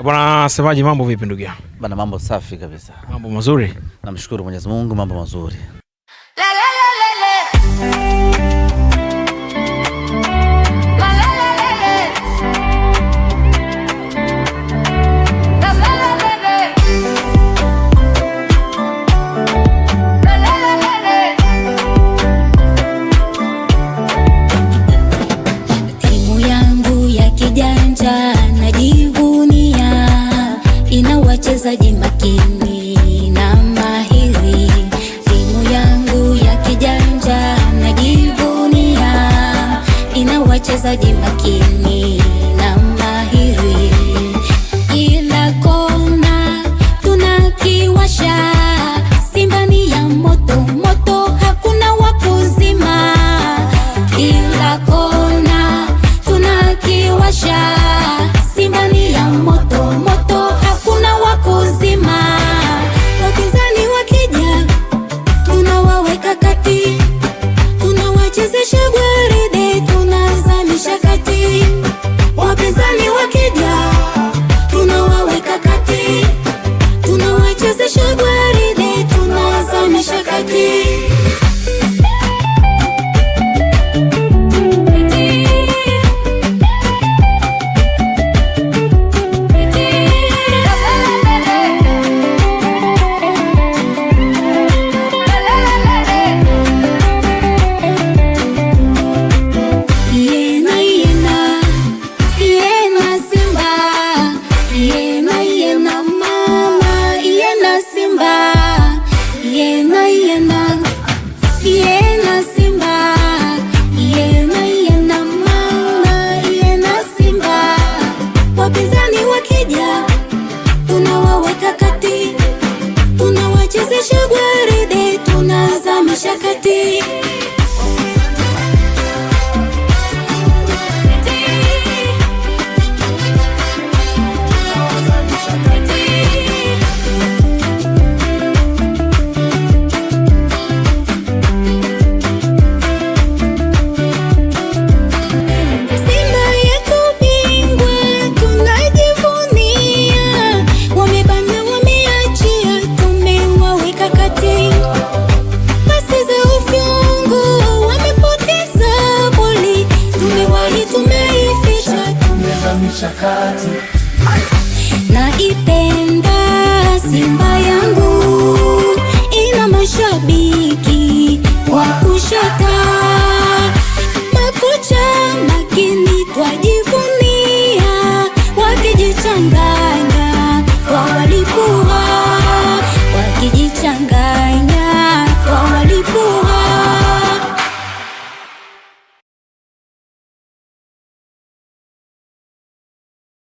Bwana Semaji, mambo vipi ndugu yangu? Bana, mambo safi kabisa. Mambo mazuri? Namshukuru Mwenyezi Mungu, mambo mazuri. Timu yangu ya kijanja najivunia, ina wachezaji makini na mahiri. Timu yangu ya kijanja najivunia, ina wachezaji makini na mahiri. Ila kona tunakiwasha, Simba ni ya moto moto, hakuna wakuzima. Ila kona tunakiwasha, Simba ni ya moto moto, hakuna wakuzima. Wapinzani wakija tunawaweka kati, tunawachezesha gwaride, tunazamisha kati. Wapinzani wakija tunawaweka kati, tunawachezesha gwaride, tunazamisha kati. Wapinzani wakija tunawaweka kati, tunawachezesha gwaride, tunazamisha kati.